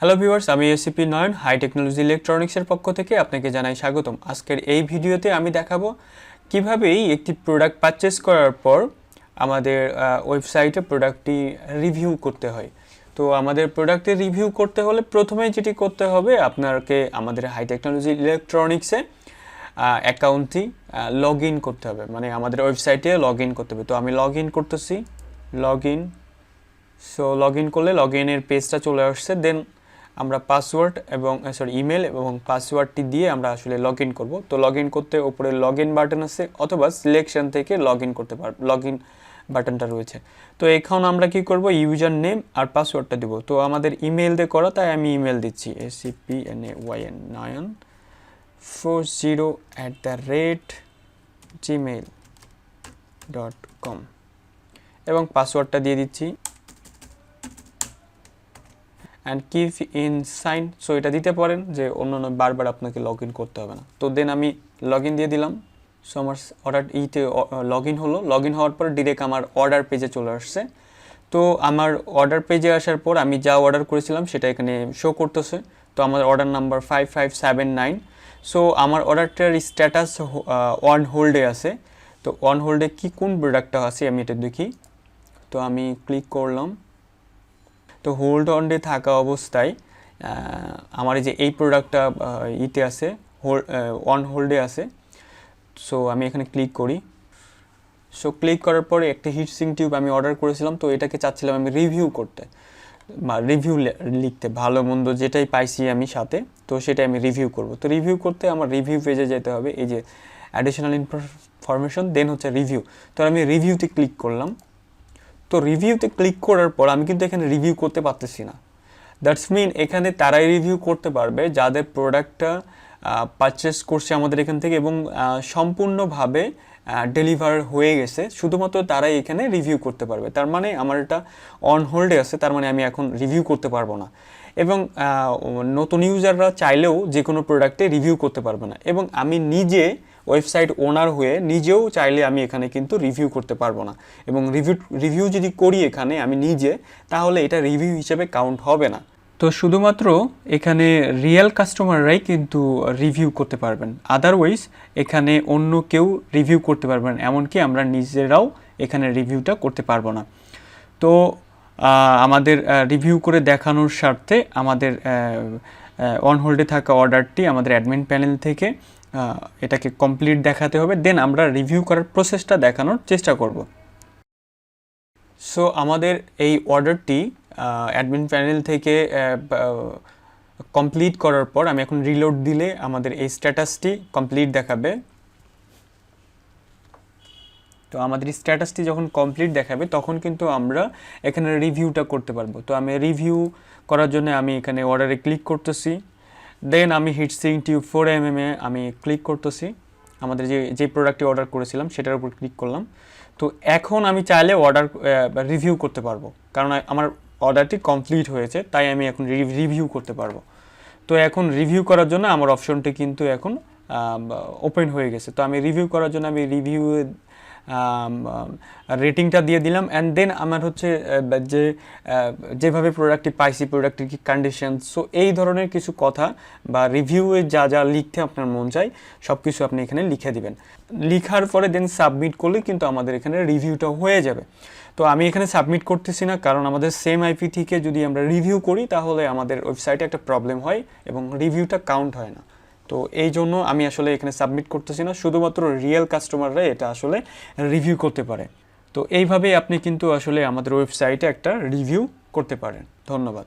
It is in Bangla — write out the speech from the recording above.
হ্যালো ভিউয়ার্স, আমি এসিপি নয়ন হাই টেকনোলজি ইলেকট্রনিক্সের পক্ষ থেকে আপনাকে জানাই স্বাগতম। আজকের এই ভিডিওতে আমি দেখাবো কিভাবে একটি প্রোডাক্ট পারচেজ করার পর আমাদের ওয়েবসাইটে প্রোডাক্টটি রিভিউ করতে হয়। তো আমাদের প্রোডাক্টের রিভিউ করতে হলে প্রথমেই যেটি করতে হবে, আপনাকে আমাদের হাই টেকনোলজি ইলেকট্রনিক্সে অ্যাকাউন্টটি লগ ইন করতে হবে, মানে আমাদের ওয়েবসাইটে লগ ইন করতে হবে। তো আমি লগ ইন করতেছি, লগ ইন করলে লগ ইনের পেজটা চলে আসছে। দেন আমরা পাসওয়ার্ড এবং ইমেল এবং পাসওয়ার্ডটি দিয়ে আমরা আসলে লগ ইন করবো। তো লগ ইন করতে উপরে লগ ইন বাটন আছে, অথবা সিলেকশন থেকে লগ ইন করতে পারবো, লগ ইন বাটনটা রয়েছে। তো এখন আমরা কি করব, ইউজার নেম আর পাসওয়ার্ডটা দিব। তো আমাদের ইমেল দিয়ে করা, তাই আমি ইমেল দিচ্ছি acpnayn40@gmail.com এবং পাসওয়ার্ডটা দিয়ে দিচ্ছি and keep in sign. So এটা দিতে পারেন যে অন্য বারবার আপনাকে লগ ইন করতে হবে না। তো দেন আমি লগ ইন দিয়ে দিলাম। সো আমার অর্ডার লগ ইন হলো। লগ ইন হওয়ার পর ডিরেক্ট আমার অর্ডার পেজে চলে আসছে। তো আমার অর্ডার পেজে আসার পর আমি যা অর্ডার করেছিলাম সেটা এখানে শো করতেছে। তো আমার অর্ডার নাম্বার 5579। সো আমার অর্ডারটার স্ট্যাটাস অন হোল্ডে আছে। তো অন হোল্ডে কোন প্রোডাক্টটা আছে আমি এটা দেখি। তো আমি ক্লিক করলাম। তো হোল্ড অনে থাকা অবস্থায় আমার এই প্রোডাক্টটা আছে, অন হোল্ডে আছে। সো আমি এখানে ক্লিক করি। সো ক্লিক করার পরে একটা হিটসিং টিউব আমি অর্ডার করেছিলাম। তো এটাকে চাচ্ছিলাম আমি রিভিউ করতে বা রিভিউ লিখতে, ভালো মন্দ যেটাই পাইছি আমি সাথে, তো সেটাই আমি রিভিউ করব। তো রিভিউ করতে আমার রিভিউ পেজে যেতে হবে, এই যে অ্যাডিশনাল ইনফরমেশন, দেন হচ্ছে রিভিউ। তো আমি রিভিউতে ক্লিক করলাম। তো রিভিউতে ক্লিক করার পর আমি কিন্তু এখানে রিভিউ করতে পারতেছি না। দ্যাটস মিন এখানে তারাই রিভিউ করতে পারবে যাদের প্রোডাক্টটা পারচেস করছে আমাদের এখান থেকে এবং সম্পূর্ণভাবে ডেলিভার হয়ে গেছে, শুধুমাত্র তারাই এখানে রিভিউ করতে পারবে। তার মানে আমার এটা অন হোল্ডে আছে, তার মানে আমি এখন রিভিউ করতে পারবো না। এবং নতুন ইউজাররা চাইলেও যে কোনো প্রোডাক্টে রিভিউ করতে পারবে না। এবং আমি নিজে ওয়েবসাইট ওনার হয়ে নিজেও চাইলে আমি এখানে কিন্তু রিভিউ করতে পারবো না। এবং রিভিউ যদি করি এখানে আমি নিজে, তাহলে এটা রিভিউ হিসেবে কাউন্ট হবে না। তো শুধুমাত্র এখানে রিয়েল কাস্টমাররাই কিন্তু রিভিউ করতে পারবেন, আদারওয়াইজ এখানে অন্য কেউ রিভিউ করতে পারবেন, এমনকি আমরা নিজেরাও এখানে রিভিউটা করতে পারবো না। তো আমাদের রিভিউ করে দেখানোর স্বার্থে আমাদের অন হোল্ডে থাকা অর্ডারটি আমাদের অ্যাডমিন প্যানেল থেকে এটাকে কমপ্লিট দেখাতে হবে। দেন আমরা রিভিউ করার প্রসেসটা দেখানোর চেষ্টা করব। সো আমাদের এই অর্ডারটি অ্যাডমিন প্যানেল থেকে কমপ্লিট করার পর আমি এখন রিলোড দিলে আমাদের এই স্ট্যাটাসটি কমপ্লিট দেখাবে। তো আমাদের স্ট্যাটাসটি যখন কমপ্লিট দেখাবে তখন কিন্তু আমরা এখানে রিভিউটা করতে পারবো। তো আমি রিভিউ করার জন্য আমি এখানে অর্ডারে ক্লিক করতেছি। দেন আমি হিটসিং টিউব 4mm আমি ক্লিক করতেছি, আমাদের যে প্রোডাক্টটি অর্ডার করেছিলাম সেটার উপর ক্লিক করলাম। তো এখন আমি চাইলে অর্ডার রিভিউ করতে পারবো, কারণ আমার অর্ডারটি কমপ্লিট হয়েছে, তাই আমি এখন রিভিউ করতে পারবো। তো এখন রিভিউ করার জন্য আমার অপশনটি কিন্তু এখন ওপেন হয়ে গেছে। তো আমি রিভিউ করার জন্য আমি রিভিউ রেটিংটা দিয়ে দিলাম। অ্যান্ড দেন আমার হচ্ছে যেভাবে প্রোডাক্টটি পাইছি, প্রোডাক্টের কি কন্ডিশন, সো এই ধরনের কিছু কথা বা রিভিউয়ে যা যা লিখতে আপনার মন চায় সব কিছু আপনি এখানে লিখে দিবেন। লিখার পরে দেন সাবমিট করলে কিন্তু আমাদের এখানে রিভিউটা হয়ে যাবে। তো আমি এখানে সাবমিট করতেছি না, কারণ আমাদের সেম আইপি থেকে যদি আমরা রিভিউ করি তাহলে আমাদের ওয়েবসাইটে একটা প্রবলেম হয় এবং রিভিউটা কাউন্ট হয় না। তো এই জন্য আমি আসলে এখানে সাবমিট করতেছি না, শুধুমাত্র রিয়েল কাস্টমাররা এটা আসলে রিভিউ করতে পারে। তো এইভাবেই আপনি কিন্তু আসলে আমাদের ওয়েবসাইটে একটা রিভিউ করতে পারেন। ধন্যবাদ।